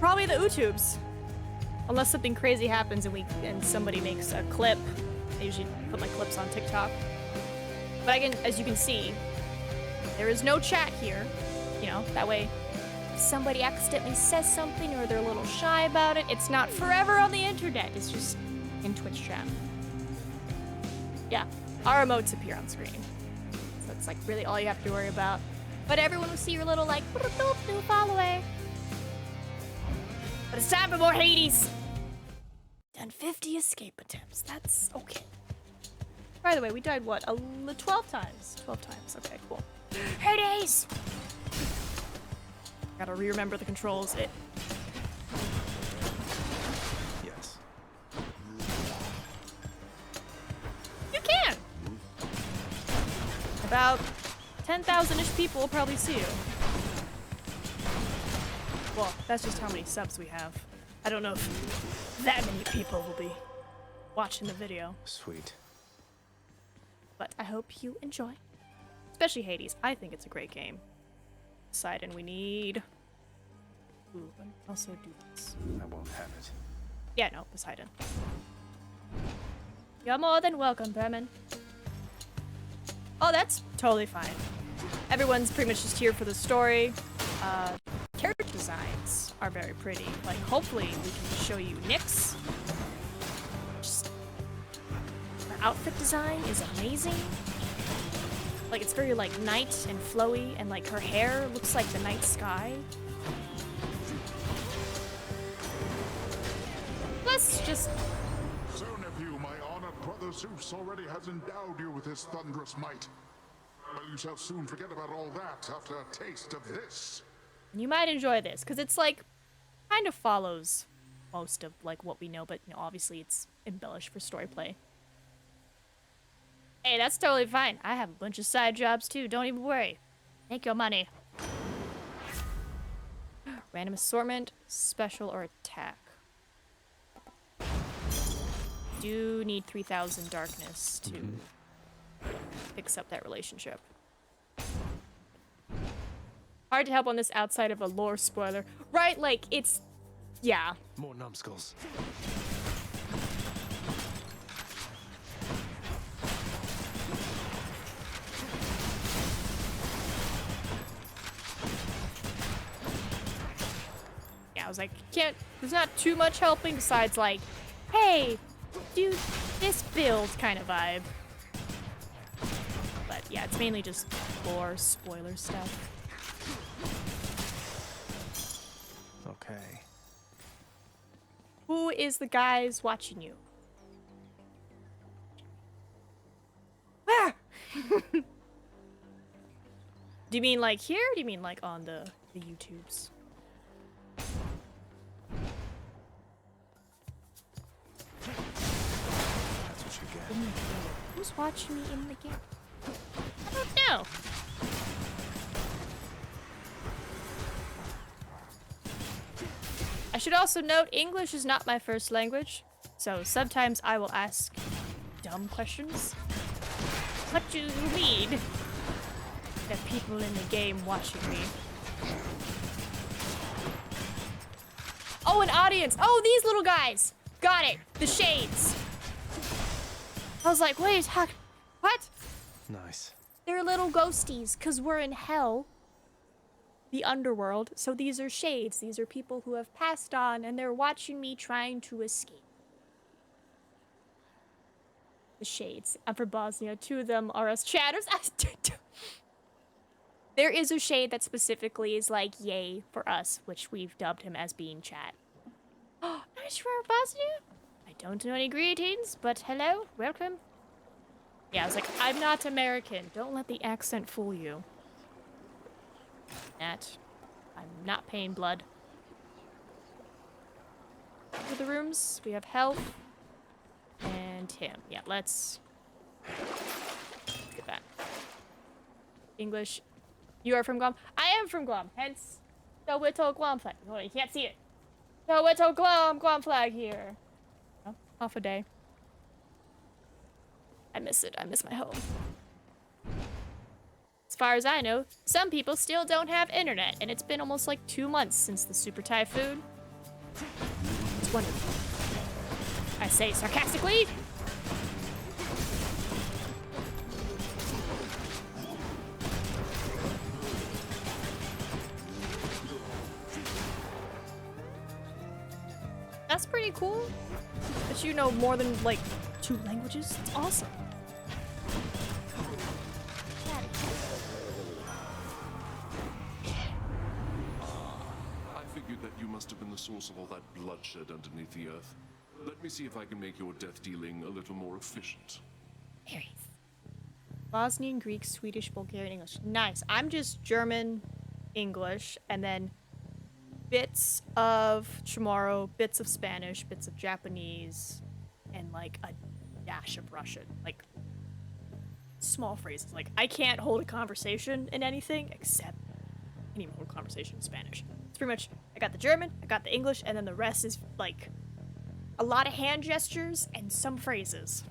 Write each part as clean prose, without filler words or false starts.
Probably the YouTubes. Unless something crazy happens and somebody makes a clip. I usually put my clips on TikTok. But as you can see, there is no chat here. You know, that way if somebody accidentally says something or they're a little shy about it, it's not forever on the internet. It's just in Twitch chat. Yeah, our emotes appear on screen. So it's like really all you have to worry about. But everyone will see your little like, new follower. But it's time for more Hades. Done 50 escape attempts. That's okay. By the way, we died what? 12 times. 12 times. Okay, cool. Hades! Gotta re-remember the controls. Yes. You can! About 10,000-ish people will probably see you. Well, that's just how many subs we have. I don't know if that many people will be watching the video. Sweet. But I hope you enjoy. Especially Hades. I think it's a great game. Poseidon, we need... Ooh, let me also do this. I won't have it. Yeah, no, Poseidon. You're more than welcome, Berman. Oh, that's totally fine. Everyone's pretty much just here for the story. Character designs are very pretty. Like, hopefully we can show you Nyx. Just... her outfit design is amazing. Like, it's very, like, night and flowy, and, like, her hair looks like the night sky. Plus, just... So, nephew, my honored brother Zeus already has endowed you with his thunderous might. But you shall soon forget about all that after a taste of this. You might enjoy this, because it's, like, kind of follows most of, like, what we know, but, you know, obviously it's embellished for story play. Hey, that's totally fine. I have a bunch of side jobs, too. Don't even worry. Make your money. Random assortment, special, or attack. Do need 3,000 darkness to fix up that relationship. Hard to help on this outside of a lore spoiler. Right, like, it's... yeah. More numbskulls. Yeah, I was like, can't... there's not too much helping besides, like, hey, do this build kind of vibe. But yeah, it's mainly just lore spoiler stuff. Okay. Who is the guys watching you? Where? Do you mean like here? Or do you mean like on the YouTubes? That's what you get. Who's watching me in the game? I don't know. I should also note, English is not my first language, so sometimes I will ask dumb questions. What do you mean? That people in the game watching me. Oh, an audience! Oh, these little guys! Got it! The shades! I was like, wait, what? Nice. They're little ghosties, because we're in hell. The underworld. So these are shades. These are people who have passed on, and they're watching me trying to escape. The shades. I'm from Bosnia. 2 of them are us chatters. There is a shade that specifically is like, yay for us, which we've dubbed him as being chat. Oh, nice for Bosnia. I don't know any greetings, but hello, welcome. Yeah, I was like, I'm not American. Don't let the accent fool you. Nat, I'm not paying blood. For the rooms, we have health and him. Yeah, let's get that. English. You are from Guam? I am from Guam, hence the Whittle Guam flag. Oh, you can't see it. The Whittle Guam flag here. Oh, half a day. I miss it. I miss my home. As far as I know, some people still don't have internet, and it's been almost like 2 months since the super typhoon. It's wonderful. I say sarcastically. That's pretty cool. That you know more than like 2 languages. It's awesome. I figured that you must have been the source of all that bloodshed underneath the earth. Let me see if I can make your death dealing a little more efficient. Aries. Bosnian, Greek, Swedish, Bulgarian, English. Nice. I'm just German, English, and then bits of Chamorro, bits of Spanish, bits of Japanese, and like a dash of Russian. Like small phrases. Like I can't hold a conversation in anything except I can even hold a conversation in Spanish. It's pretty much I got the German, I got the English, and then the rest is like a lot of hand gestures and some phrases.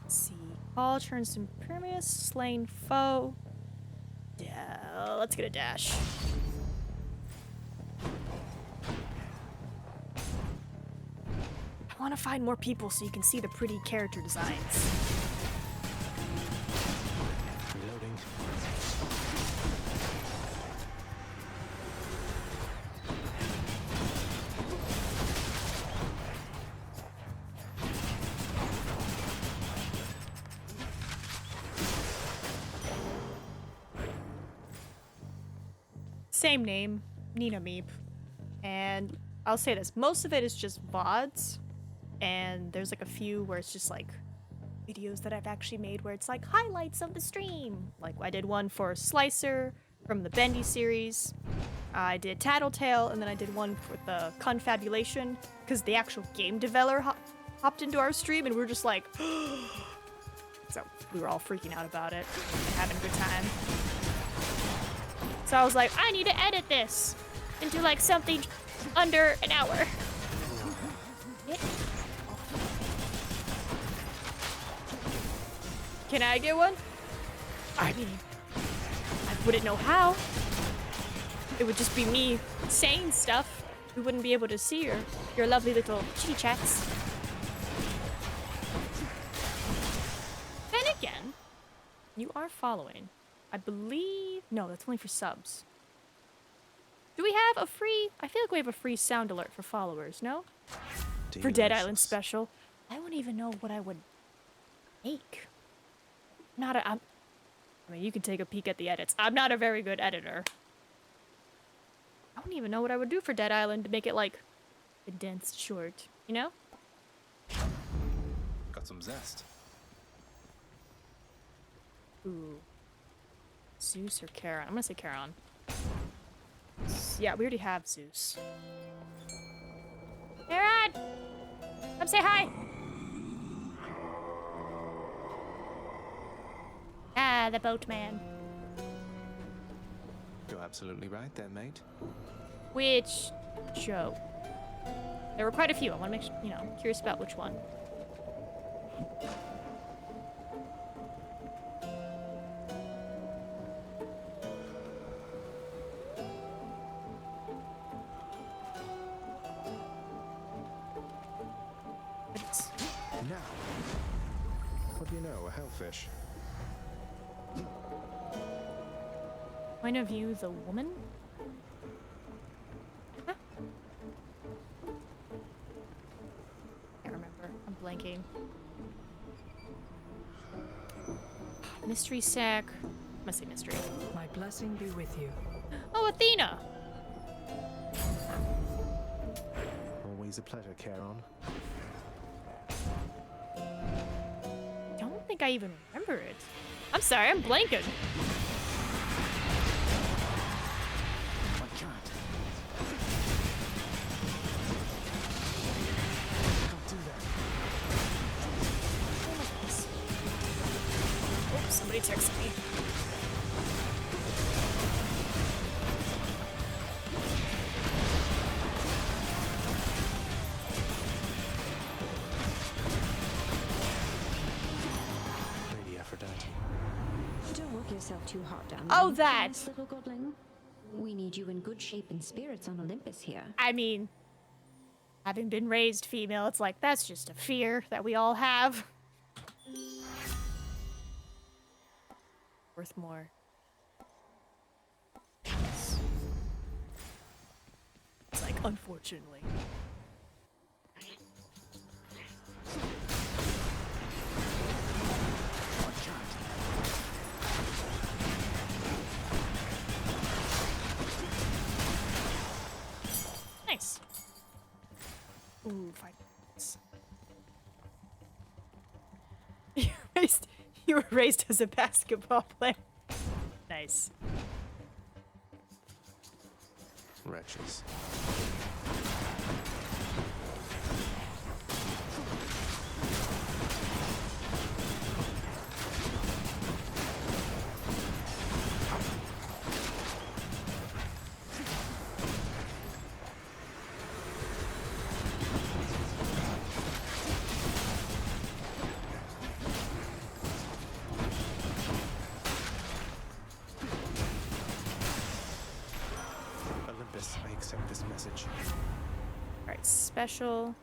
Let's see. All turns impervious, slain foe. Yeah, let's get a dash. I want to find more people so you can see the pretty character designs. Reloading. Same name, NinaMeep. And I'll say this, most of it is just VODs. And there's like a few where it's just like videos that I've actually made where it's like highlights of the stream. Like I did one for Slicer from the Bendy series. I did Tattletale, and then I did one for the Confabulation because the actual game developer hopped into our stream and we were just like, so we were all freaking out about it and having a good time. So I was like, I need to edit this into like something under an hour. Can I get one? I mean, I wouldn't know how. It would just be me saying stuff. We wouldn't be able to see your lovely little chitty chats. Then again, you are following. I believe... No, that's only for subs. Do we have a free... I feel like we have a free sound alert for followers, no? For Dead Island Special. I wouldn't even know what I would make. I mean, you can take a peek at the edits. I'm not a very good editor. I wouldn't even know what I would do for Dead Island to make it, like, condensed short, you know? Got some zest. Ooh. Zeus or Charon? I'm gonna say Charon. Yeah, we already have Zeus. Charon! Come say hi! Ah, the boatman. You're absolutely right there, mate. Which Joe? There were quite a few. I want to make sure, you know, curious about which one. Now, what do you know? A hellfish. Point of view, the woman? Huh? Can't remember. I'm blanking. Mystery sack. Must say mystery. My blessing be with you. Oh, Athena! Always a pleasure, Charon. I don't think I even remember it. I'm sorry, I'm blanking. I can't. Don't do that. Oops, somebody texted me. Lady Aphrodite. Don't work yourself too hard down Oh, there, that. nice little godling. We need you in good shape and spirits on Olympus here. I mean, having been raised female, it's like, that's just a fear that we all have. Worth more. Yes. It's like, unfortunately. Nice. Ooh, 5 minutes. You were raised as a basketball player. Nice. Wretches. Olympus, I accept this message. Alright, special.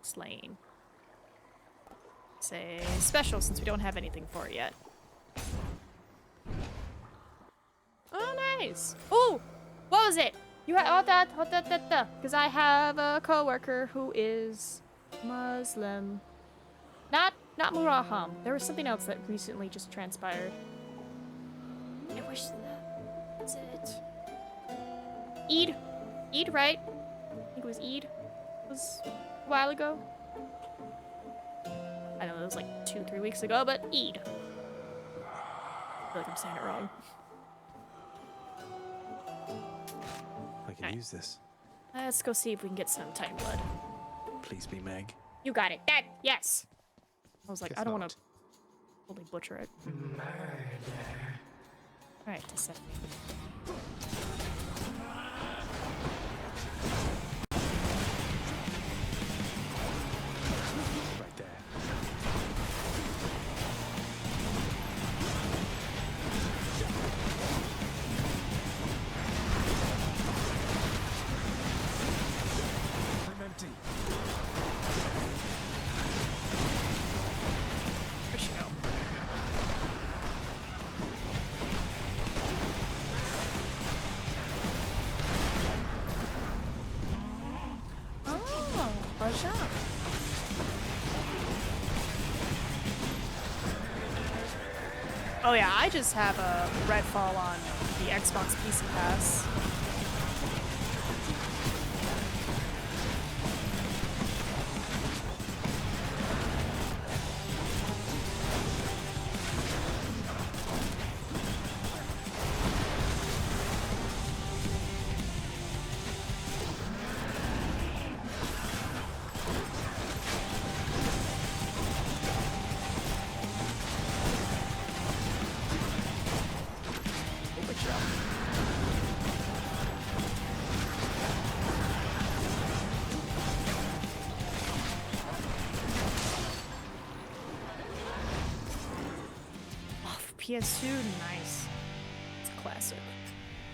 Slain. Say special since we don't have anything for it yet. Oh, nice. Oh, what was it? You had because I have a coworker who is Muslim. Not Muraham. There was something else that recently just transpired. I wish that's it. Eid. Eid, right? I think it was Eid. It was a while ago. I know it was like 2-3 weeks ago, but Eid. I feel like I'm saying it wrong. I can use this. Let's go see if we can get some time blood. Please be Meg. You got it. That, yes. I was like, Guess I don't want not. to totally butcher it. Alright, deception. Right there. I'm empty. Where'd she go? Oh, what's up? Oh yeah, I just have a Redfall on the Xbox PC Pass. PS2, nice. It's a classic.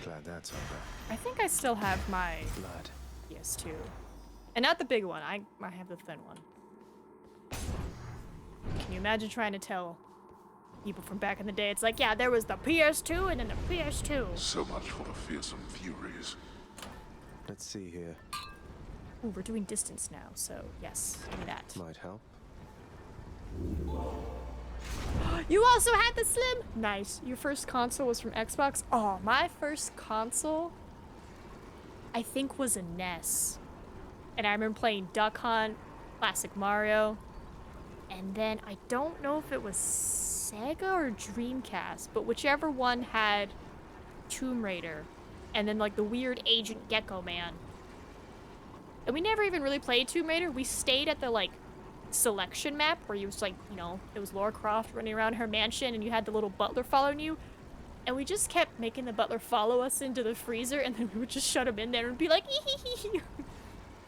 Glad that's over. I think I still have my Blood. PS2. And not the big one, I have the thin one. Can you imagine trying to tell people from back in the day? It's like, yeah, there was the PS2 and then the PS2. So much for the fearsome furies. Let's see here. Ooh, we're doing distance now, so yes, give me that. Might help. You also had the Slim? Nice. Your first console was from Xbox? Oh, my first console, I think, was a NES. And I remember playing Duck Hunt, Classic Mario, and then I don't know if it was Sega or Dreamcast, but whichever one had Tomb Raider, and then like the weird Agent Gecko Man. And we never even really played Tomb Raider. We stayed at the like selection map where you was like, you know, it was Lara Croft running around her mansion and you had the little butler following you. And we just kept making the butler follow us into the freezer, and then we would just shut him in there and be like, ee.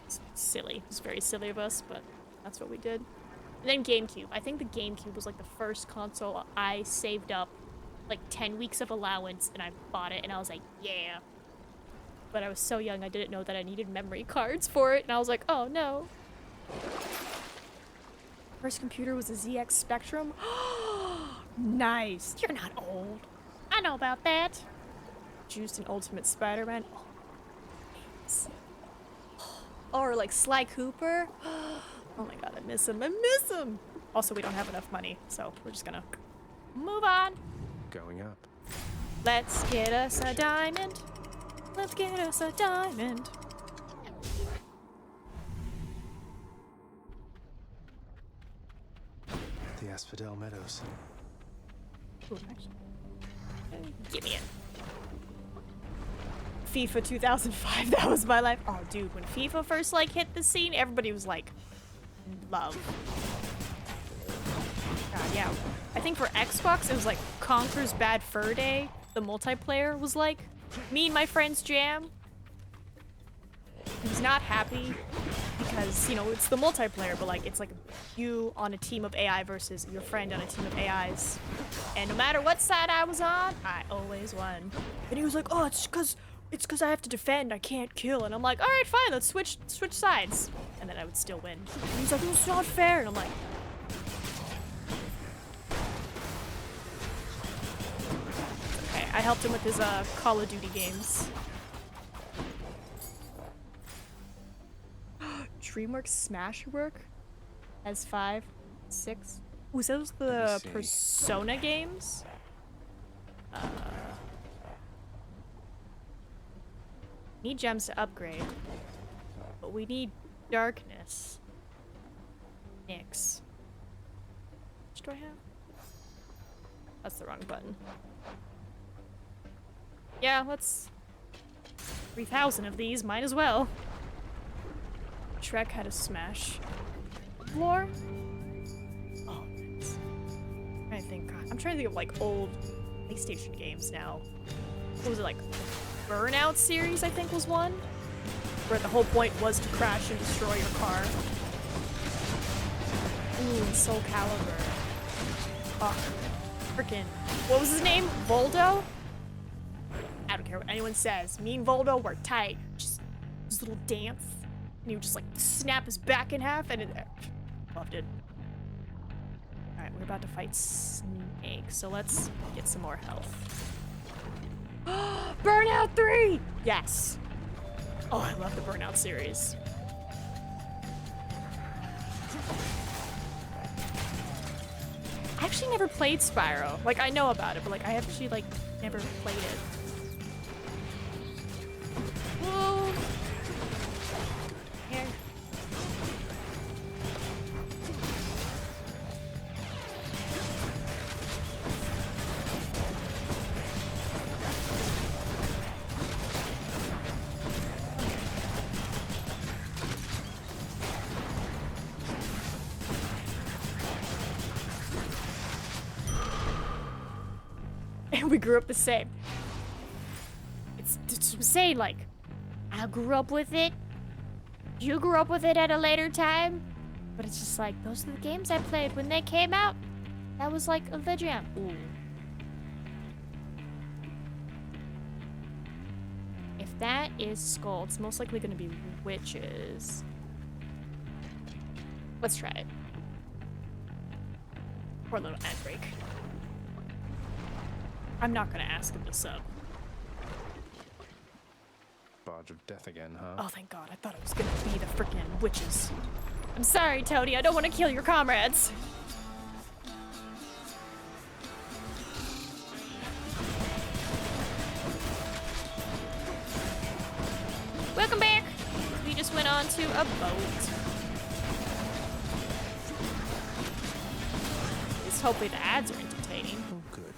It's silly. It was very silly of us, but that's what we did. And then GameCube. I think the GameCube was like the first console I saved up like 10 weeks of allowance, and I bought it, and I was like, yeah. But I was so young, I didn't know that I needed memory cards for it, and I was like, oh no. First computer was a ZX Spectrum. Nice. You're not old. I know about that. Juiced in Ultimate Spider-Man. Oh, nice. Or like Sly Cooper. Oh my god, I miss him. I miss him. Also, we don't have enough money, so we're just gonna move on. Going up. Let's get us a diamond. Let's get us a diamond. The Asphodel Meadows. Ooh, actually. Give me it. FIFA 2005, that was my life. Oh, dude, when FIFA first, like, hit the scene, everybody was like, love. God, yeah. I think for Xbox, it was like Conker's Bad Fur Day. The multiplayer was like, me and my friends jam. He was not happy because, you know, it's the multiplayer, but like, it's like you on a team of AI versus your friend on a team of AIs. And no matter what side I was on, I always won. And he was like, oh, it's because I have to defend, I can't kill. And I'm like, all right, fine, let's switch sides. And then I would still win. And he's like, it's not fair. And I'm like, okay, I helped him with his Call of Duty games. DreamWorks Smashwork has 5, 6. Ooh, so those the Persona games? Need gems to upgrade, but we need darkness. Nyx. Which do I have? That's the wrong button. Yeah, let's... 3,000 of these, might as well. Shrek had a smash floor. Oh, nice. I think I'm trying to think of like old PlayStation games now. What was it, like Burnout series, I think was one, where the whole point was to crash and destroy your car. Ooh, and Soul Calibur. Oh, frickin', what was his name? Voldo? I don't care what anyone says. Me and Voldo were tight. Just this little dance. And he would just like snap his back in half and loved it. Alright, we're about to fight Snake, so let's get some more health. Burnout 3! Yes! Oh, I love the Burnout series. I actually never played Spyro. Like, I know about it, but like, I actually like never played it. Whoa! Here. And we grew up the same. It's what I'm saying, like, I grew up with it. You grew up with it at a later time. But it's just like, those are the games I played when they came out. That was like the jam. Ooh. If that is Skull, it's most likely going to be witches. Let's try it. Poor little ad break. I'm not gonna ask him to sub. Barge of death again, huh? Oh, thank God. I thought it was gonna be the frickin' witches. I'm sorry, Tony. I don't want to kill your comrades. Welcome back. We just went on to a boat. At least hopefully the ads are entertaining. Oh, good.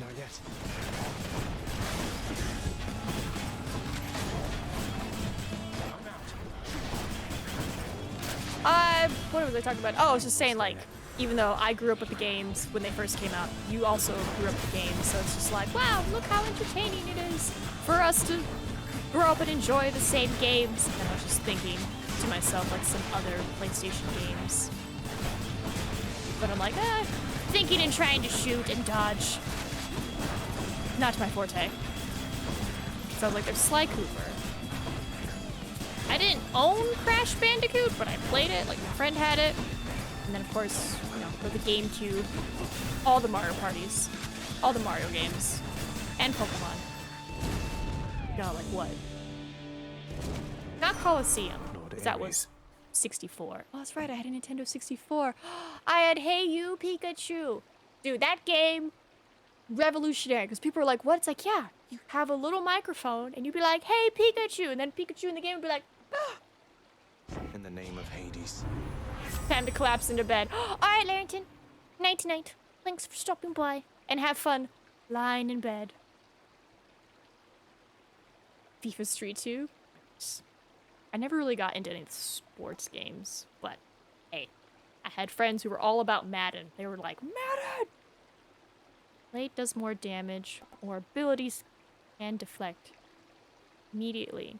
Not yet. What was I talking about? Oh, I was just saying, like, even though I grew up with the games when they first came out, you also grew up with the games, so it's just like, wow, look how entertaining it is for us to grow up and enjoy the same games. And I was just thinking to myself, like, some other PlayStation games. But I'm like, Thinking and trying to shoot and dodge. Not my forte. Sounds like there's Sly Cooper. I didn't own Crash Bandicoot, but I played it. Like, my friend had it. And then, of course, you know, for the GameCube, all the Mario parties, all the Mario games, and Pokemon. God, like what? Not Coliseum, 'cause that was 64. Oh, that's right, I had a Nintendo 64. I had Hey You, Pikachu. Dude, that game, revolutionary, because people are like, what? It's like, yeah, you have a little microphone, and you'd be like, hey, Pikachu, and then Pikachu in the game would be like, In the name of Hades. time to collapse into bed. All right, Larrington, night-night. Thanks for stopping by, and have fun lying in bed. FIFA Street 2. I never really got into any of the sports games, but hey, I had friends who were all about Madden. They were like, Madden! Blade does more damage, or abilities can deflect immediately.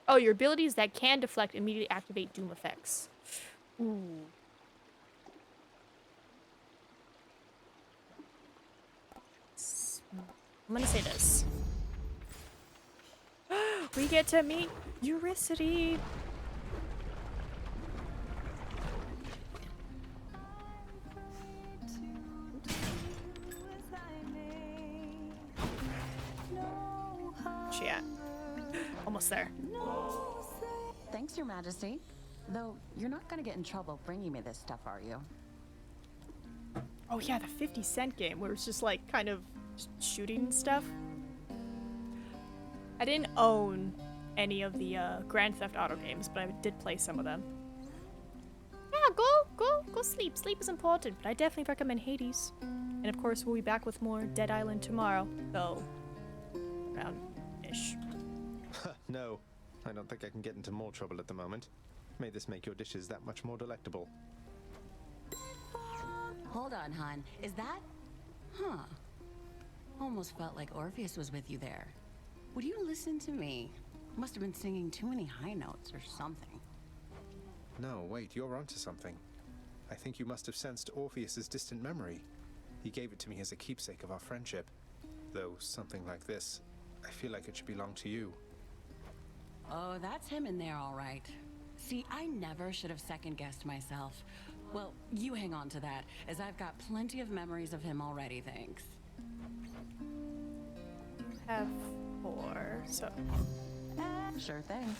Oh, your abilities that can deflect immediately activate Doom effects. Ooh. I'm gonna say this. We get to meet Eurycity. She at? Almost there. Thanks, Your Majesty. Though, you're not gonna get in trouble bringing me this stuff, are you? Oh yeah, the 50 Cent game where it's just like kind of shooting and stuff. I didn't own any of the Grand Theft Auto games, but I did play some of them. Yeah, go sleep. Sleep is important, but I definitely recommend Hades. And of course, we'll be back with more Dead Island tomorrow, though around-ish. No, I don't think I can get into more trouble at the moment. May this make your dishes that much more delectable. Hold on, hon. Is that... Huh. Almost felt like Orpheus was with you there. Would you listen to me? Must have been singing too many high notes or something. No, wait, you're onto something. I think you must have sensed Orpheus's distant memory. He gave it to me as a keepsake of our friendship. Though something like this, I feel like it should belong to you. Oh, that's him in there, all right. See, I never should have second-guessed myself. Well, you hang on to that, as I've got plenty of memories of him already, thanks. Have 4, so... Sure thing.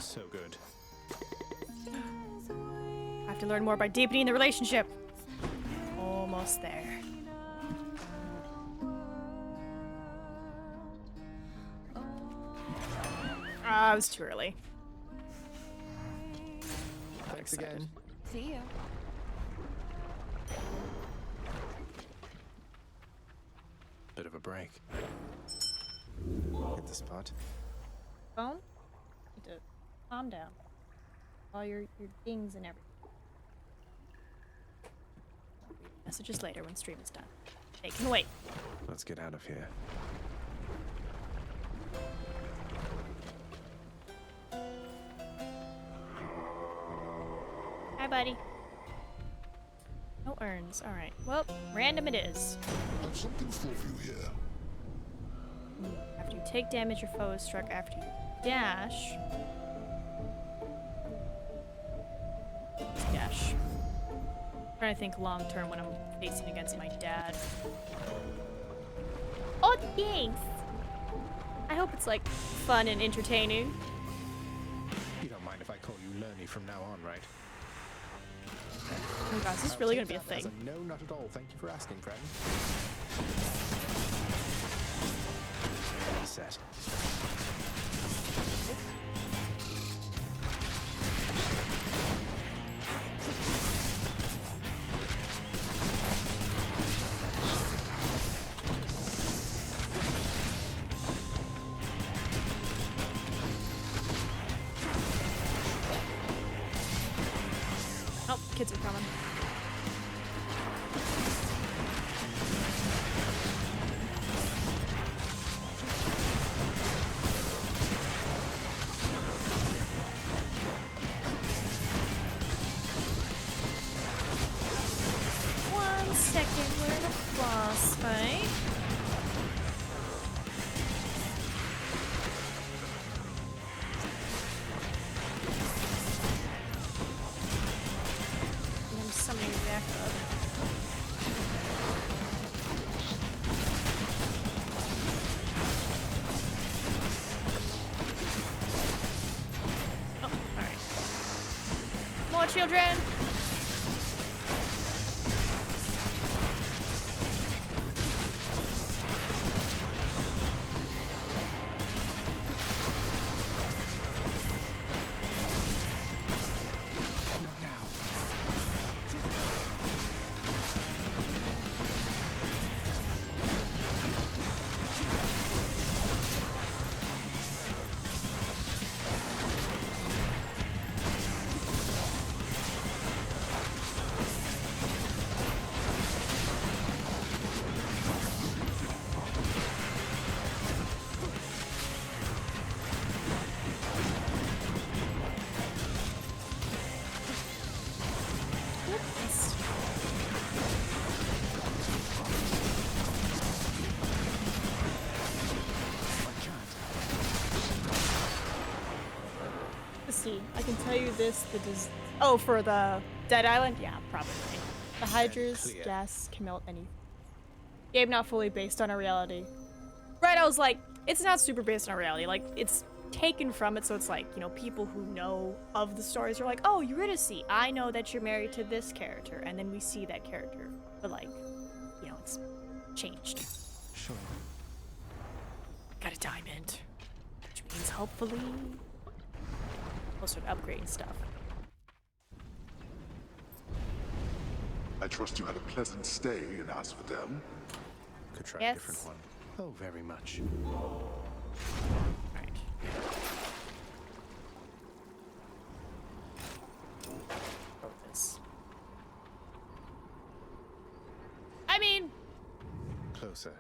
So good. I have to learn more by deepening the relationship. Almost there. Ah, it was too early. Thanks again. See you. Bit of a break. Hit the spot. Phone? Need to calm down. All your dings and everything. Messages later when stream is done. They can wait. Let's get out of here. Hi, buddy. No urns. Alright. Well, random it is. I've something for you here. After you take damage, your foe is struck after you dash. Dash. I'm trying to think long term when I'm facing against my dad. Oh, thanks! I hope it's like fun and entertaining. You don't mind if I call you Lerny from now on, right? Oh my gosh, is this really gonna be a thing? No, not at all. Thank you for asking, friend. Set. Oh, kids are coming. children. See, I can tell you this, oh, for the Dead Island? Yeah, probably. The Hydra's clear. gas can melt anything. Game not fully based on a reality. Right, I was like, it's not super based on a reality. Like, it's taken from it, so it's like, you know, people who know of the stories are like, oh, Eurydice, I know that you're married to this character, and then we see that character. But like, you know, it's changed. Sure. Got a diamond. Which means hopefully closer to upgrading stuff. I trust you had a pleasant stay in Asphodel. Could try Yes. a different one. Oh, very much. Alright. Focus. I mean, Closer.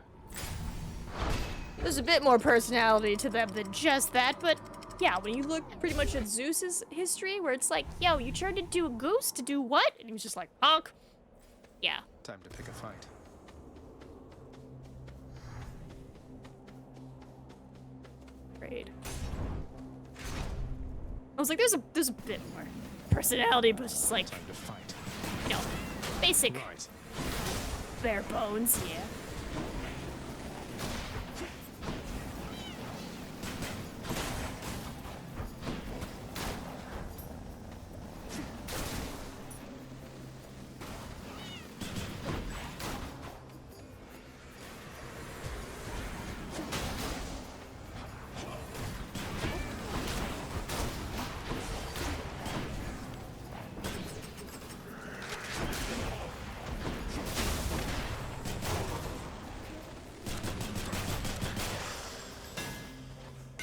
there's a bit more personality to them than just that, but yeah, when you look pretty much at Zeus's history, where it's like, yo, you turned into a goose to do what? And he was just like, honk. Yeah. Time to pick a fight. Great. I was like, there's a bit more personality, but it's like, Time to fight. you know, basic Right. bare bones, yeah.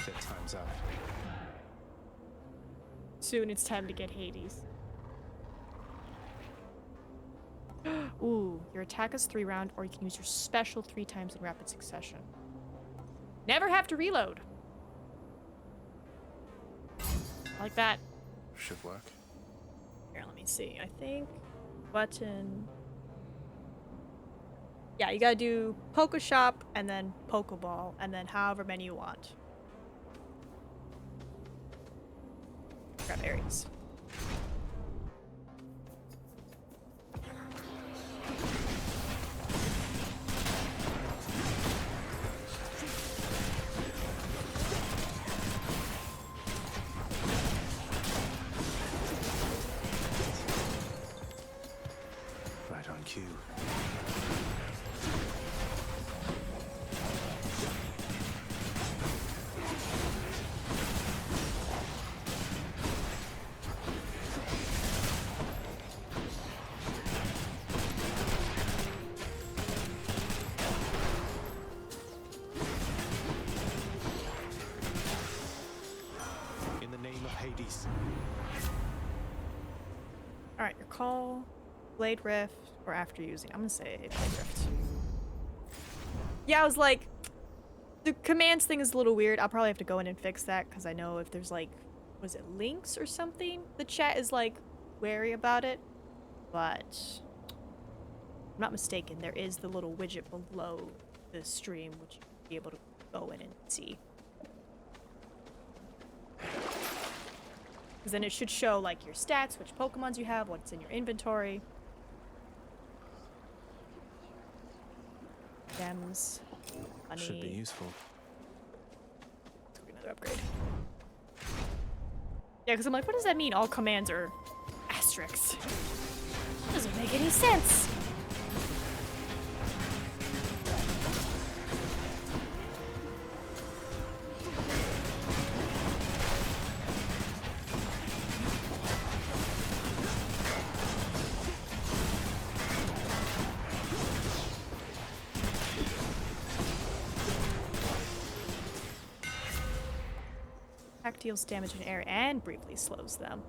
That time's up. Soon it's time to get Hades. Ooh, your attack is 3 round, or you can use your special 3 times in rapid succession. Never have to reload. I like that. Should work. Here, let me see. I think button. Yeah, you gotta do Poke Shop and then Pokeball and then however many you want. Grab Aries. Right on cue. In the name of Hades. Alright, your call, Blade Rift, or after using. I'm gonna say Blade Rift. Yeah, I was like, the commands thing is a little weird. I'll probably have to go in and fix that because I know if there's like, was it links or something? The chat is like wary about it, but if I'm not mistaken, there is the little widget below the stream which you'll be able to go in and see. Because then it should show like your stats, which Pokemons you have, what's in your inventory. Gems, money. Should be useful. Let's go get another upgrade. Yeah, because I'm like, what does that mean? All commands are districts. Doesn't make any sense. Attack deals damage in air and briefly slows them.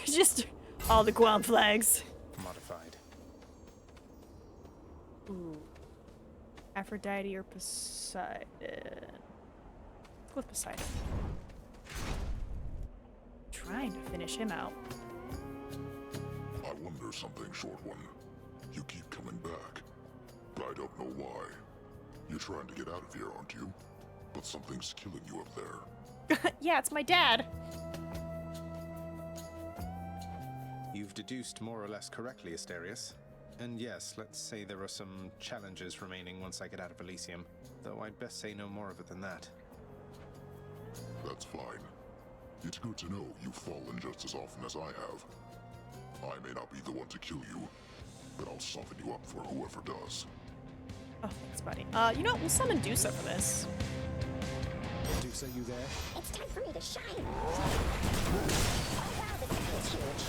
Just all the Guam flags. Modified. Ooh. Aphrodite or Poseidon? Let's go with Poseidon. Trying to finish him out. I wonder something, Short One. You keep coming back, but I don't know why. You're trying to get out of here, aren't you? But something's killing you up there. Yeah, it's my dad. You've deduced more or less correctly, Asterius. And yes, let's say there are some challenges remaining once I get out of Elysium, though I'd best say no more of it than that. That's fine. It's good to know you've fallen just as often as I have. I may not be the one to kill you, but I'll soften you up for whoever does. Oh, thanks, buddy. You know what? We'll summon Dusa for this. Deuce, are you there? It's time for me to shine. Oh wow, this guy is huge.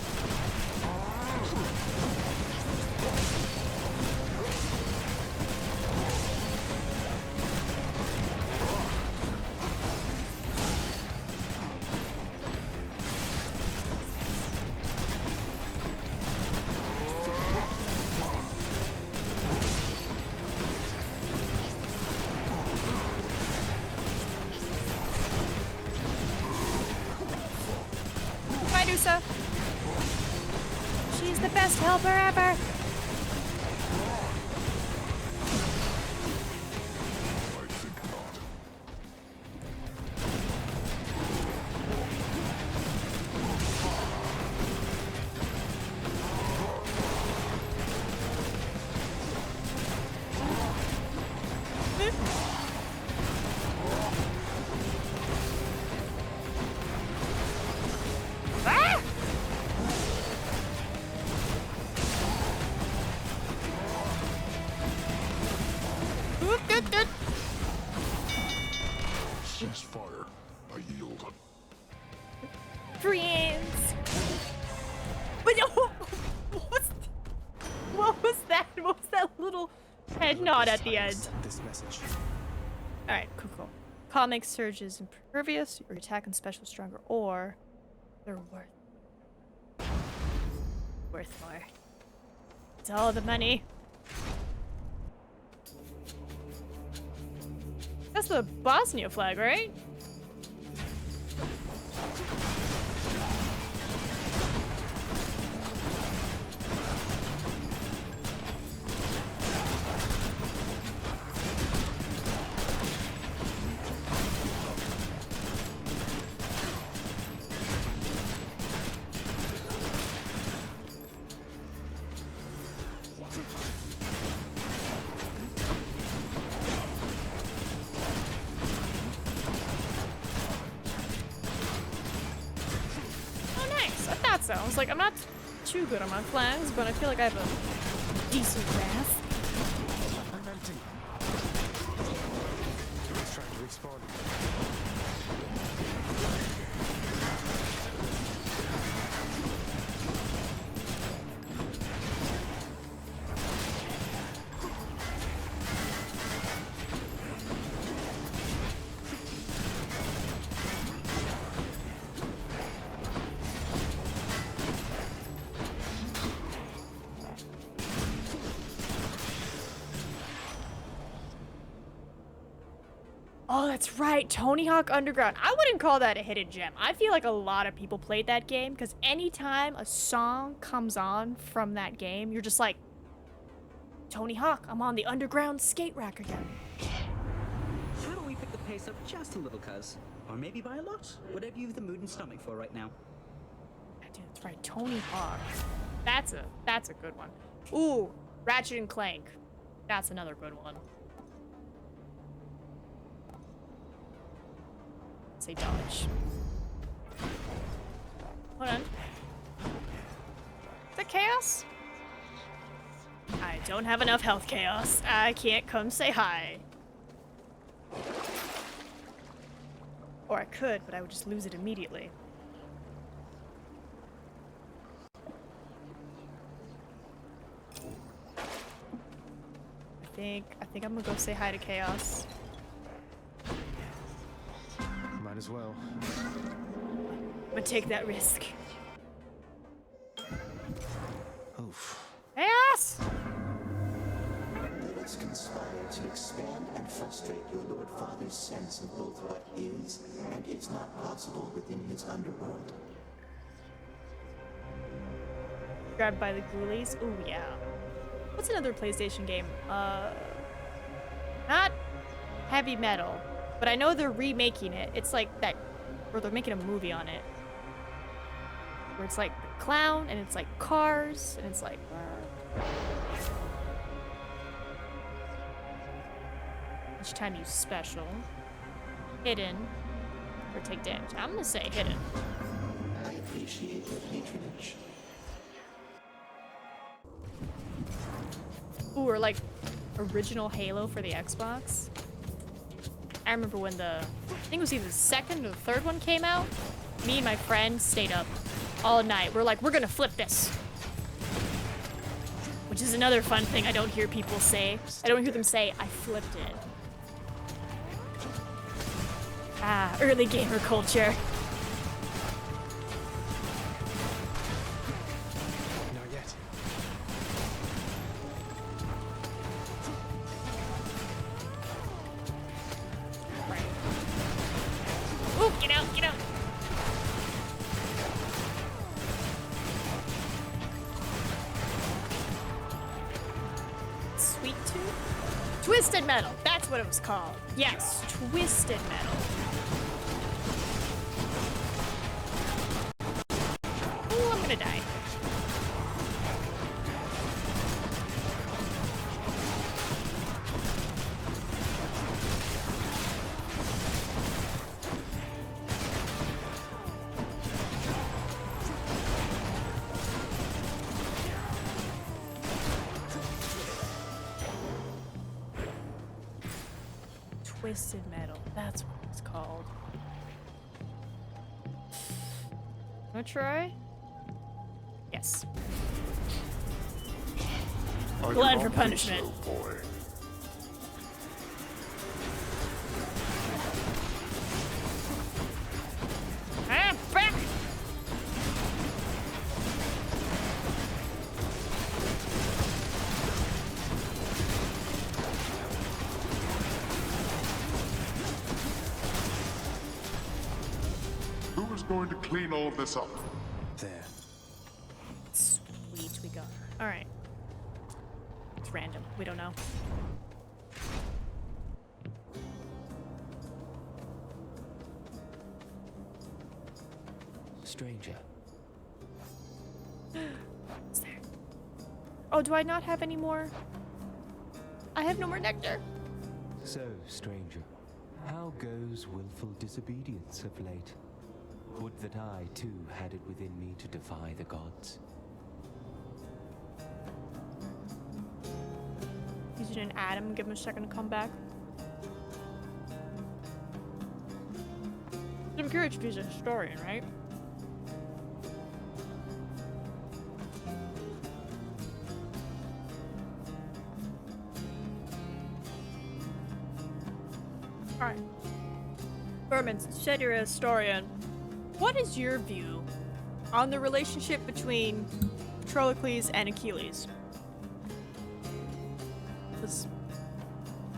Bye, Dusa. She's the best helper ever. I think not. Ah! Oop, doot, doot. Cease fire. I yield. Friends. But what was that? What was that little head nod at the end? Send this message. Alright, cool. Call makes surges impervious, your attack and special stronger, or they're worth more. It's all the money. That's the Bosnia flag, right? Oh, nice. I thought so. I was like, I'm not too good on my flags, but I feel like I have a decent grasp. I'm empty. He's trying to respawn. Oh, that's right. Tony Hawk Underground. I wouldn't call that a hidden gem. I feel like a lot of people played that game because anytime a song comes on from that game, you're just like, Tony Hawk, I'm on the underground skate rack again. Why don't we pick the pace up just a little, cuz? Or maybe by a lot? Whatever you've the mood and stomach for right now. Dude, that's right. Tony Hawk. That's a good one. Ooh, Ratchet and Clank. That's another good one. Say dodge. Hold on. Chaos? I don't have enough health, Chaos. I can't come say hi. Or I could, but I would just lose it immediately. I think I'm gonna go say hi to Chaos. Might as well. I'm gonna take that risk. Oof. Chaos! Let us conspire to expand and frustrate your Lord Father's sense of both what is and is not possible within his underworld. Grabbed by the ghoulies? Ooh, yeah. What's another PlayStation game? Not Heavy Metal, but I know they're remaking it. It's like that, or they're making a movie on it. Where it's like the clown, and it's like cars, and it's like... Each time you special, hidden, or take damage. I'm gonna say hidden. I appreciate your patronage. Ooh, or like original Halo for the Xbox. I remember when I think it was either the second or the third one came out. Me and my friend stayed up all night. We're like, we're gonna flip this. Which is another fun thing I don't hear people say. I don't hear them say, I flipped it. Ah, early gamer culture. Not yet. Right. Ooh, get out, get out. Sweet Tooth? Twisted Metal, that's what it was called. Yes, Twisted Metal. Ooh, I'm gonna die. Twisted Metal, that's what it's called. Wanna try? Yes. Blood for punishment. Boy. Ah, back! Who is going to clean all this up? There. Sweet, we got her. Alright. It's random. We don't know. Stranger. What's there? Oh, do I not have any more? I have no more nectar. So, stranger, how goes willful disobedience of late? Would that I, too, had it within me to defy the gods. Using an atom, give him a second to come back. I'm curious if he's a historian, right? Alright. Berman, since you said you're a historian, what is your view on the relationship between Patroclus and Achilles? Because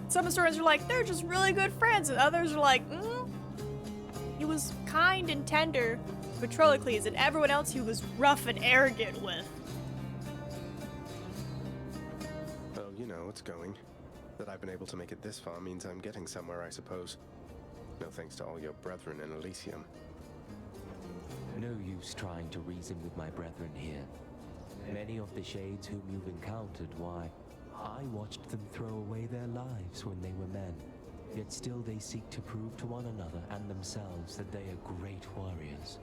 some historians are like, they're just really good friends, and others are like, he was kind and tender with Patroclus, and everyone else he was rough and arrogant with. Oh, you know, it's going. That I've been able to make it this far means I'm getting somewhere, I suppose. No thanks to all your brethren in Elysium. No use trying to reason with my brethren here. Many of the shades whom you've encountered, why, I watched them throw away their lives when they were men. Yet still they seek to prove to one another and themselves that they are great warriors.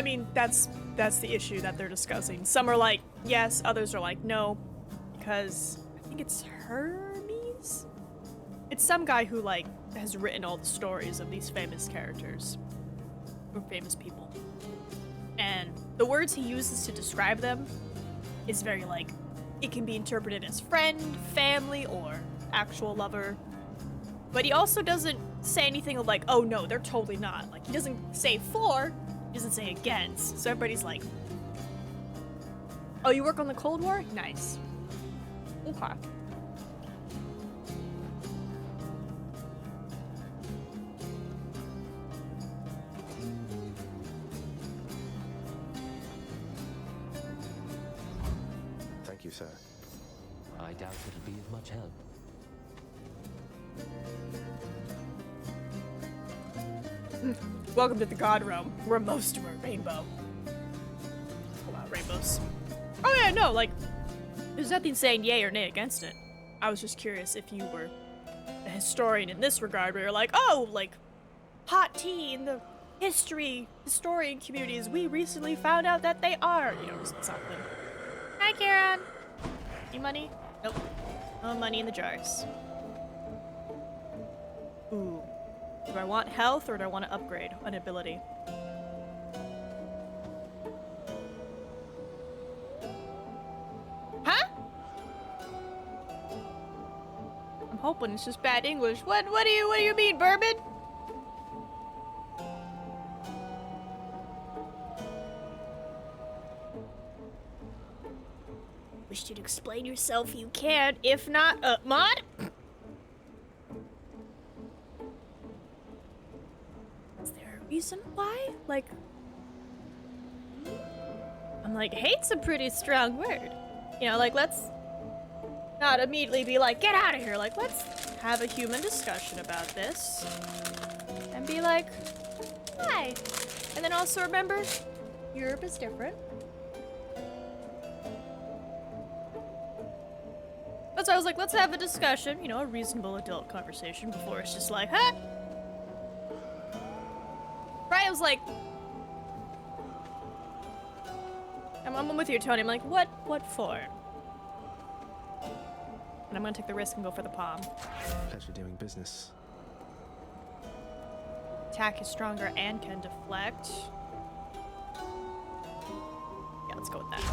I mean, that's the issue that they're discussing. Some are like, yes, others are like, no. Because I think it's Hermes? It's some guy who, like, has written all the stories of these famous characters. Or famous people. And the words he uses to describe them is very, like, it can be interpreted as friend, family, or actual lover. But he also doesn't say anything of like, oh no, they're totally not. Like, he doesn't say for, he doesn't say against. So everybody's like, oh, you work on the Cold War? Nice. Okay. Thank you, sir. I doubt it'll be of much help. Welcome to the God Realm, where most of our rainbow. Oh wow, rainbows. Oh yeah, no, like, there's nothing saying yay or nay against it. I was just curious if you were a historian in this regard, where you're like, oh, like, hot tea in the historian communities, we recently found out that they are, you know, something. Hi, Karen. Any money? Nope. No money in the jars. Ooh. Do I want health or do I want to upgrade an ability? Huh? I'm hoping it's just bad English. What do you mean, Bourbon? Wish you'd explain yourself, you can. If not, Mod? Is there a reason why? Like, I'm like, hate's a pretty strong word. You know, like, let's not immediately be like, get out of here. Like, let's have a human discussion about this. And be like, hi. And then also remember, Europe is different. So I was like, let's have a discussion, you know, a reasonable adult conversation before it's just like, huh? Right? I was like, I'm with you, Tony. I'm like, what for? And I'm gonna take the risk and go for the palm. Pleasure doing business. Attack is stronger and can deflect. Yeah, let's go with that.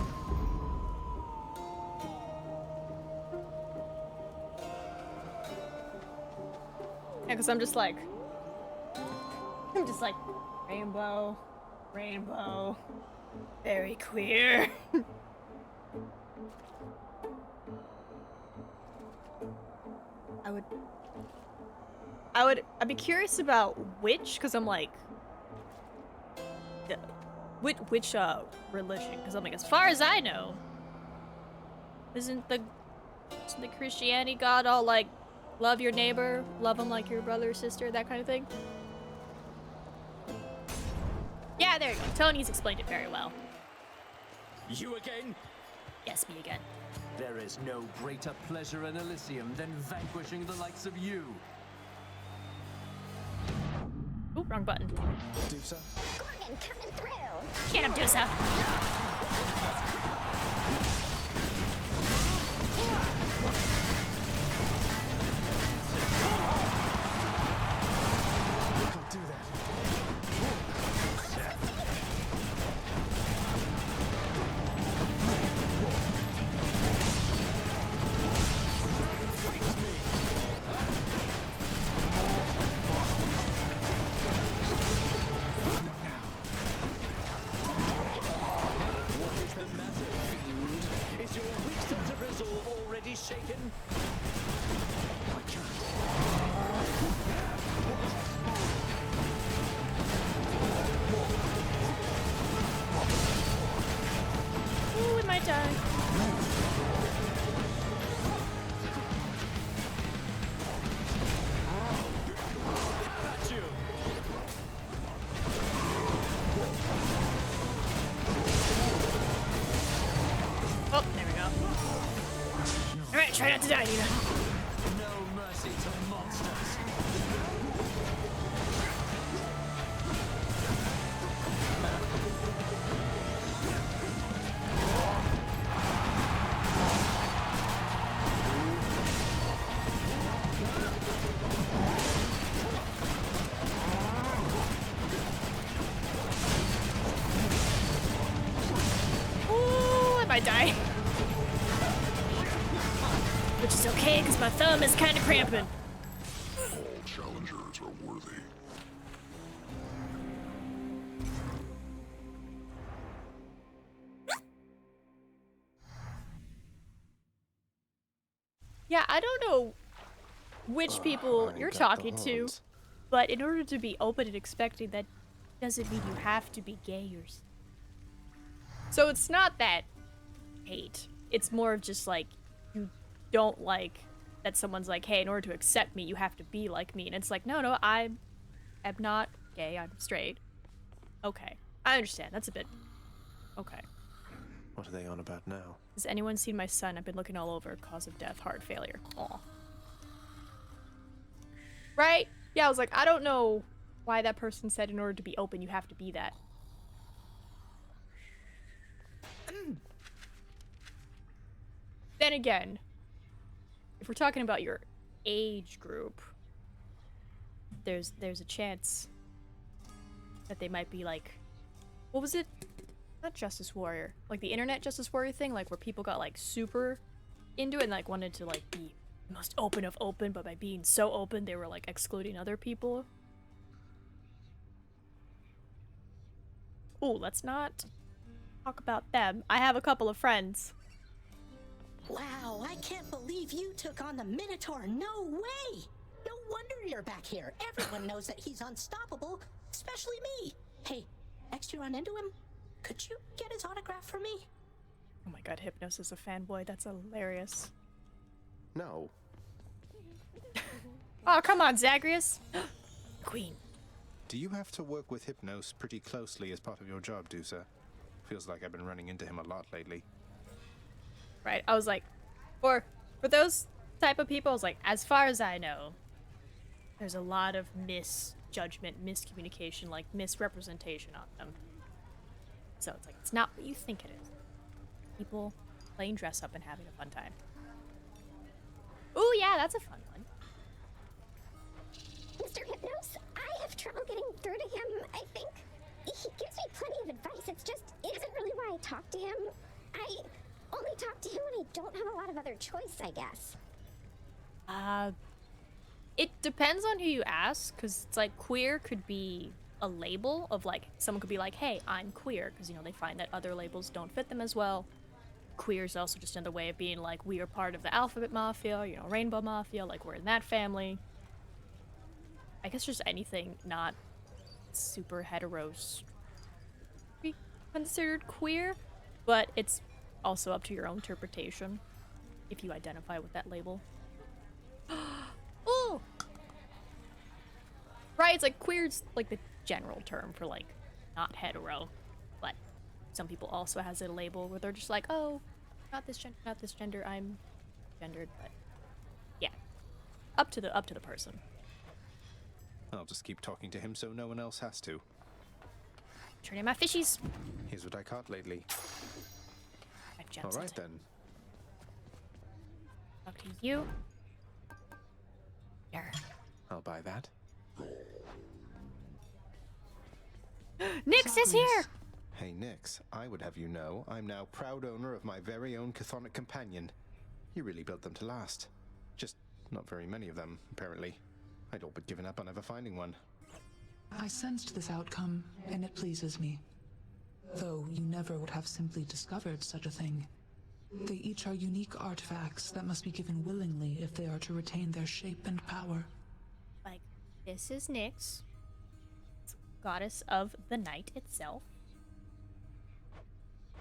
Yeah, because I'm just like, rainbow, very queer. I'd be curious about which, because I'm like, which religion? Because I'm like, as far as I know, isn't the Christianity God all like, love your neighbor, love them like your brother or sister, that kind of thing? Yeah, there you go. Tony's explained it very well. You again? Yes, me again. There is no greater pleasure in Elysium than vanquishing the likes of you. Ooh, wrong button. Dusa? Gorgon coming through. Get him, Dusa. Can't do that. Shaken? Ooh, it might die. Oh, there we go. Alright, try not to die, Nina. No mercy to monsters. I die. Which is okay, because my thumb is kind of cramping. All challengers are worthy. Yeah, I don't know which people I you're got the talking to, horns. but in order to be open and expecting, that doesn't mean you have to be gay or so it's not that hate. It's more of just like you don't like that someone's like, hey, in order to accept me, you have to be like me. And it's like, no, I am not gay, I'm straight. Okay. I understand. That's a bit okay. What are they on about now? Has anyone seen my son? I've been looking all over. Cause of death, heart failure. Aw. Right? Yeah, I was like, I don't know why that person said in order to be open, you have to be that. Then again, if we're talking about your age group, there's a chance that they might be like, what was it? Not Justice Warrior. Like the internet Justice Warrior thing, like where people got like super into it and like wanted to like be the most open of open, but by being so open, they were like excluding other people. Ooh, let's not talk about them. I have a couple of friends. Wow, I can't believe you took on the Minotaur. No way! No wonder you're back here. Everyone knows that he's unstoppable, especially me. Hey, next you run into him, could you get his autograph for me? Oh my god, Hypnos is a fanboy. That's hilarious. No. Oh, come on, Zagreus. Queen. Do you have to work with Hypnos pretty closely as part of your job, Dusa? Feels like I've been running into him a lot lately. Right, I was like, for those type of people, I was like, as far as I know, there's a lot of misjudgment, miscommunication, like misrepresentation on them. So it's like, it's not what you think it is. People playing dress up and having a fun time. Ooh, yeah, that's a fun one. Mr. Hypnos, I have trouble getting through to him, I think. He gives me plenty of advice. It isn't really why I talk to him. I only talk to him when I don't have a lot of other choice, I guess. It depends on who you ask, because it's like queer could be a label of like, someone could be like, hey, I'm queer, because, you know, they find that other labels don't fit them as well. Queer is also just another way of being like, we are part of the alphabet mafia, you know, rainbow mafia, like we're in that family. I guess just anything not super heteros be considered queer, but it's also up to your own interpretation if you identify with that label. Ooh! Right, it's like queer's like the general term for like not hetero, but some people also has a label where they're just like, oh, not this gender, I'm gendered, but yeah. Up to the person. I'll just keep talking to him so no one else has to. Turn in my fishies. Here's what I caught lately. All Alright then. Talk to you. Here. I'll buy that. Nyx is here! Hey Nyx, I would have you know, I'm now proud owner of my very own chthonic companion. You really built them to last. Just not very many of them, apparently. I'd all but given up on ever finding one. I sensed this outcome, and it pleases me. Though you never would have simply discovered such a thing. They each are unique artifacts that must be given willingly if they are to retain their shape and power. Like, this is Nyx, goddess of the night itself.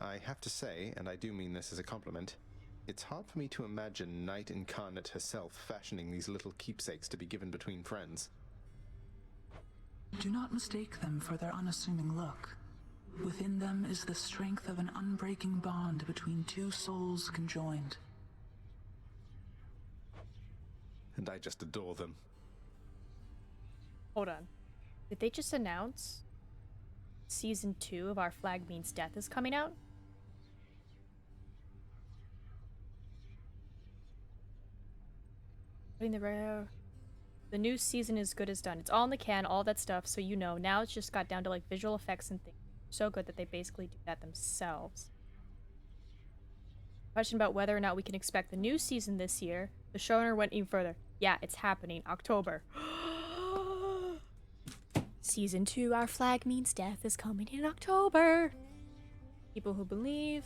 I have to say, and I do mean this as a compliment, it's hard for me to imagine Night Incarnate herself fashioning these little keepsakes to be given between friends. Do not mistake them for their unassuming look. Within them is the strength of an unbreaking bond between two souls conjoined. And I just adore them. Hold on. Did they just announce Season 2 of Our Flag Means Death is coming out? The new season is good as done. It's all in the can, all that stuff, so you know. Now it's just got down to like visual effects and things. So good that they basically do that themselves. Question about whether or not we can expect the new season this year. The showrunner went even further. Yeah, it's happening. October. Season 2, Our Flag Means Death, is coming in October. People who believe.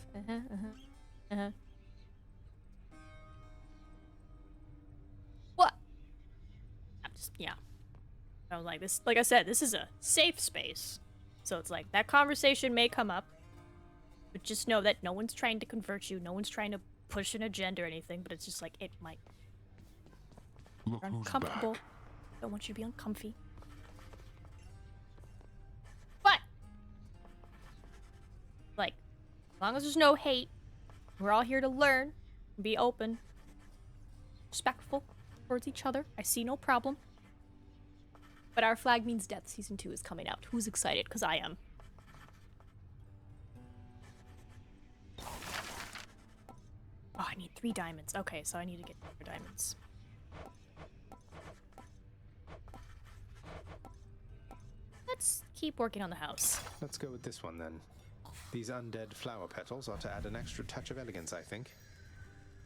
What? I'm just, yeah. I was like, this, like I said, this is a safe space. So it's like, that conversation may come up, but just know that no one's trying to convert you, no one's trying to push an agenda or anything, but it's just like, it might. Look You're who's uncomfortable. back. Don't want you to be uncomfy. But, like, as long as there's no hate, we're all here to learn, be open, respectful towards each other. I see no problem. But Our Flag Means Death Season 2 is coming out. Who's excited? Because I am. Oh, I need 3 diamonds. Okay, so I need to get 4 diamonds. Let's keep working on the house. Let's go with this one then. These undead flower petals are to add an extra touch of elegance, I think.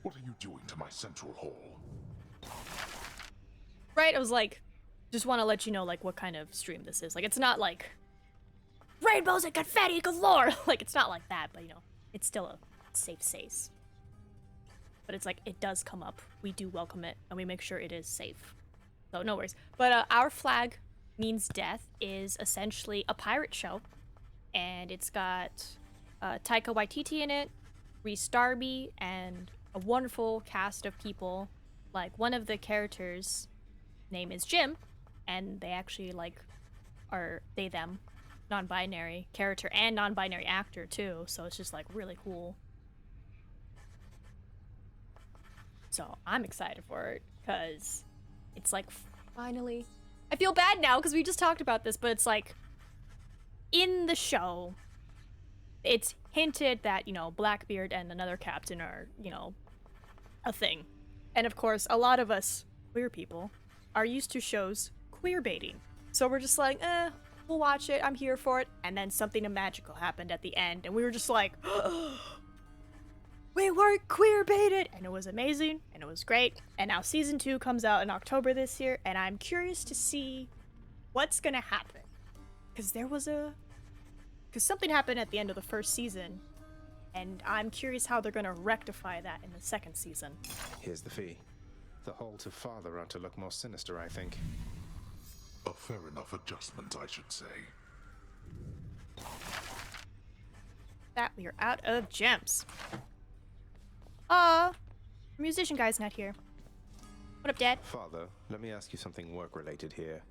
What are you doing to my central hall? Right, I was like, just want to let you know, like, what kind of stream this is. Like, it's not like rainbows and confetti galore. Like, it's not like that, but, you know, it's still a safe space. But it's like, it does come up. We do welcome it, and we make sure it is safe. So, no worries. But Our Flag Means Death is essentially a pirate show. And it's got Taika Waititi in it, Rhys Darby, and a wonderful cast of people. Like, one of the characters' name is Jim, and they actually, like, are they, them, non-binary character and non-binary actor, too. So it's just, like, really cool. So I'm excited for it, because it's, like, finally... I feel bad now, because we just talked about this, but it's, like... In the show, it's hinted that, you know, Blackbeard and another captain are, you know, a thing. And of course, a lot of us queer people are used to shows queer baiting. So we're just like, we'll watch it, I'm here for it. And then something magical happened at the end, and we were just like, we weren't queer baited! And it was amazing, and it was great. And now season 2 comes out in October this year, and I'm curious to see what's gonna happen. Because something happened at the end of the first season, and I'm curious how they're gonna rectify that in the second season. Here's the fee. The hall to father ought to look more sinister, I think. A fair enough adjustment, I should say. That we are out of gems. Our musician guy's not here. What up, Dad? Father, let me ask you something work-related here.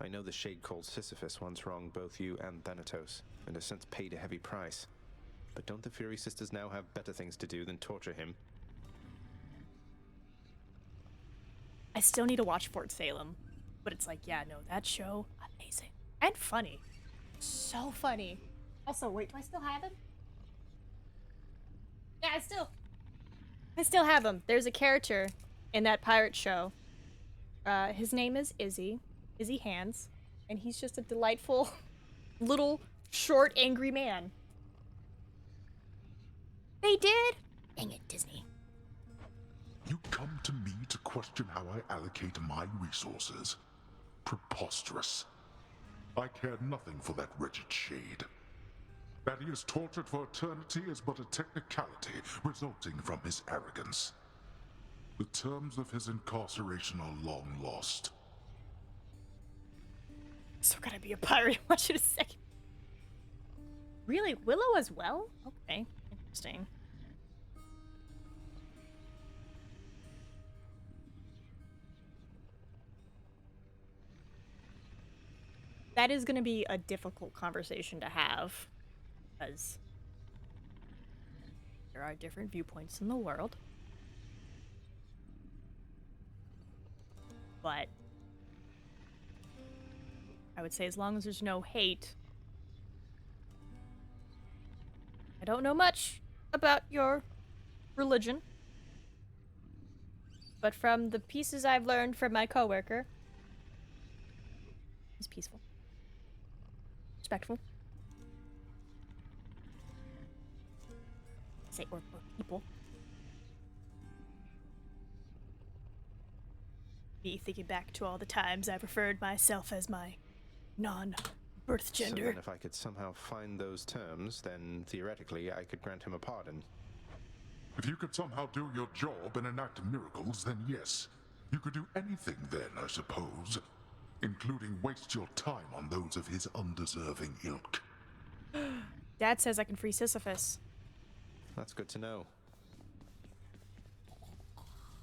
I know the shade called Sisyphus once wronged both you and Thanatos, and has since paid a heavy price. But don't the Fury Sisters now have better things to do than torture him? I still need to watch Fort Salem. But it's like, yeah, no, that show, amazing. And funny. So funny. Also, wait, do I still have him? Yeah, I still have him. There's a character in that pirate show. His name is Izzy Hands, and he's just a delightful little short angry man. They did? Dang it, Disney. You come to me to question how I allocate my resources. Preposterous. I care nothing for that wretched shade. That he is tortured for eternity is but a technicality resulting from his arrogance. The terms of his incarceration are long lost. So gotta be a pirate. Watch it a second. Really? Willow as well? Okay. Interesting. That is gonna be a difficult conversation to have. Because there are different viewpoints in the world. But I would say as long as there's no hate. I don't know much about your religion. But from the pieces I've learned from my coworker, he's peaceful. Respectful. Say, or people. Me thinking back to all the times I've referred myself as my non-birth So gender. then if I could somehow find those terms, then theoretically I could grant him a pardon. If you could somehow do your job and enact miracles, then yes. You could do anything then, I suppose. Including waste your time on those of his undeserving ilk. Dad says I can free Sisyphus. That's good to know.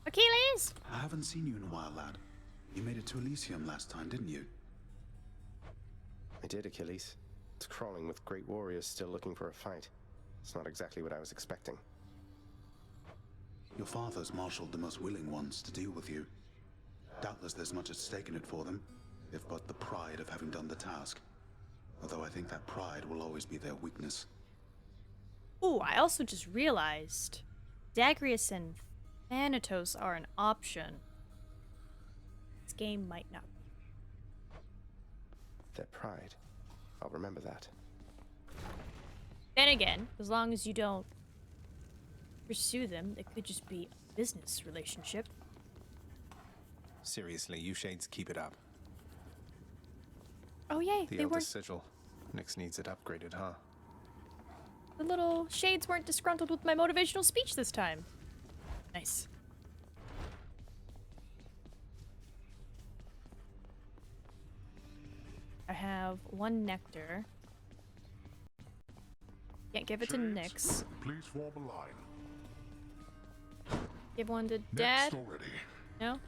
Achilles! I haven't seen you in a while, lad. You made it to Elysium last time, didn't you? I did, Achilles. It's crawling with great warriors still looking for a fight. It's not exactly what I was expecting. Your father's marshaled the most willing ones to deal with you. Doubtless there's much at stake in it for them, if but the pride of having done the task. Although I think that pride will always be their weakness. Ooh, I also just realized Dagrius and Thanatos are an option. This game might not be. Their pride. I'll remember that. Then again, as long as you don't pursue them, it could just be a business relationship. Seriously, you shades keep it up. Oh yay, The they Elder weren't. Sigil. Nyx needs it upgraded, huh? The little shades weren't disgruntled with my motivational speech this time. Nice. I have one nectar. Can't give it to Nyx. Please form a line. Give one to Dad. Next already. No?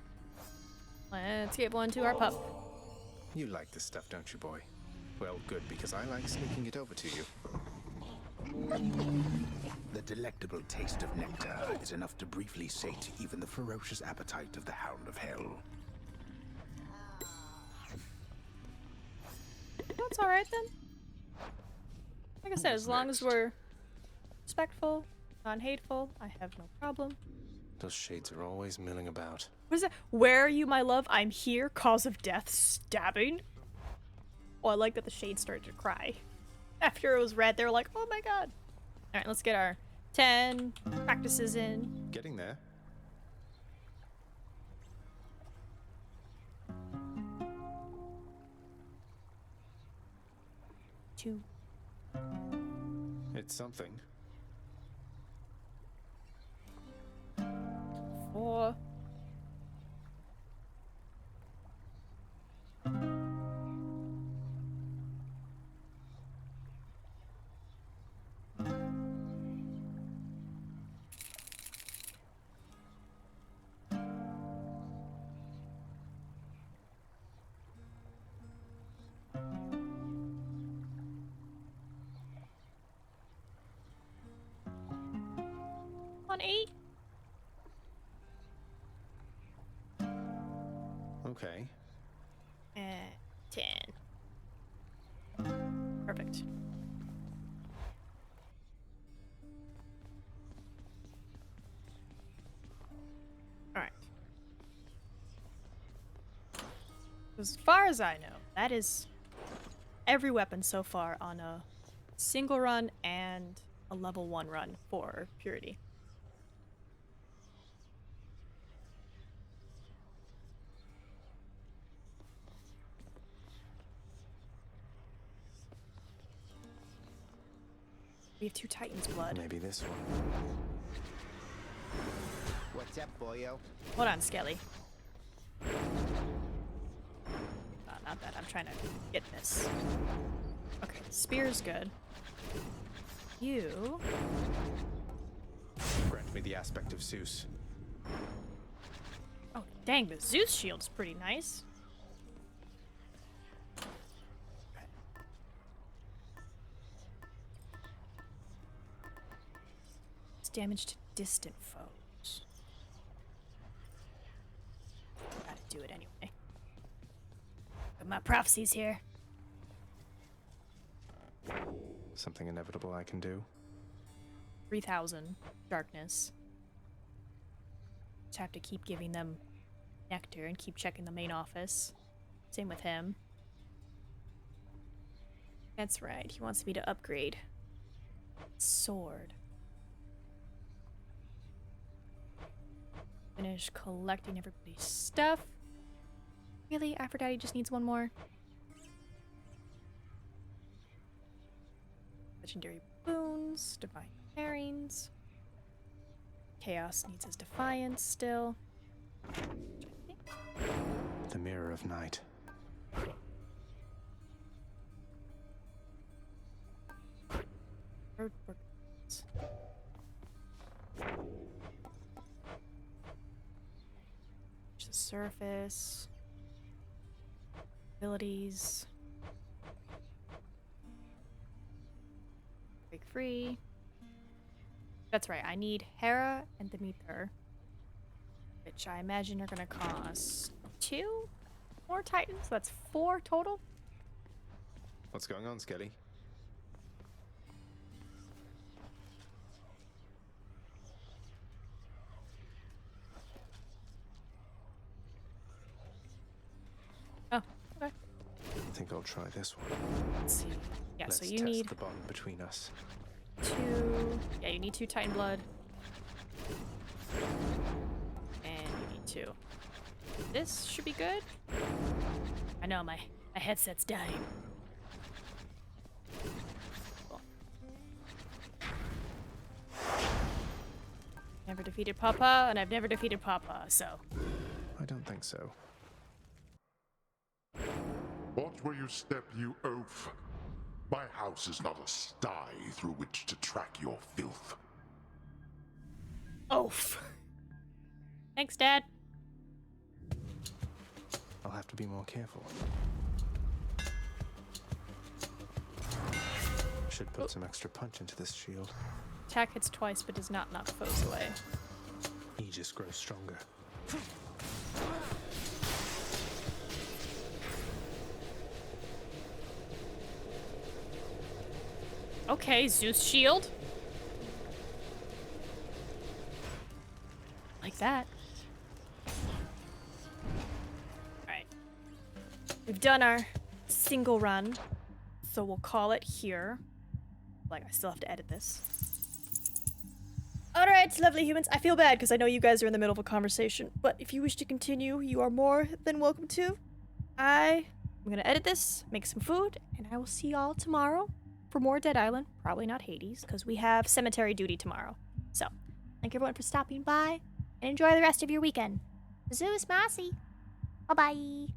Let's give one to our pup. You like this stuff, don't you, boy? Well, good, because I like sneaking it over to you. The delectable taste of nectar is enough to briefly sate even the ferocious appetite of the Hound of Hell. That's alright then. Like I said, as long as we're respectful, non-hateful, I have no problem. Those shades are always milling about. What is that? Where are you, my love? I'm here. Cause of death, stabbing. Oh, I like that the shades started to cry. After it was red, they were like, oh my god. Alright, let's get our 10 practices in. Getting there. Two. It's something. 4. On 8. Okay. 10. Perfect. Alright. As far as I know, that is every weapon so far on a single run and a level 1 run for Purity. We have 2 Titans' blood. Maybe this one. What's up, boyo? Hold on, Skelly. Not that. I'm trying to get this. Okay, spear's good. You... Grant me the aspect of Zeus. Oh, dang, the Zeus shield's pretty nice. It's damage to distant foes. Gotta do it anyway. Got my prophecies here. Something inevitable I can do. 3,000 darkness. Just have to keep giving them nectar and keep checking the main office. Same with him. That's right, he wants me to upgrade. Sword. Finish collecting everybody's stuff. Really? Aphrodite just needs one more? Legendary boons, divine pairings. Chaos needs his defiance still. The Mirror of Night. The surface. Abilities. Break free. That's right, I need Hera and the Meeper, which I imagine are gonna cost 2 more Titans. That's 4 total. What's going on, Skelly? Oh, okay. I think I'll try this one. Let's see. Yeah, Let's so you test need the bond between us. 2. Yeah, you need 2 Titan blood. And you need 2. This should be good. I know my headset's dying. Cool. Never defeated Papa, and I've never defeated Papa, so. I don't think so. Watch where you step, you oaf. My house is not a sty through which to track your filth. Oaf. Thanks, Dad. I'll have to be more careful. Should put some extra punch into this shield. Attack hits twice but does not knock foes away. Aegis grows stronger. Okay, Zeus shield. Like that. Alright. We've done our single run, so we'll call it here. Like, I still have to edit this. Alright, lovely humans. I feel bad because I know you guys are in the middle of a conversation, but if you wish to continue, you are more than welcome to. I'm gonna edit this, make some food, and I will see y'all tomorrow for more Dead Island. Probably not Hades, because we have cemetery duty tomorrow. So, thank everyone for stopping by, and enjoy the rest of your weekend. Zeus Massey. Bye-bye.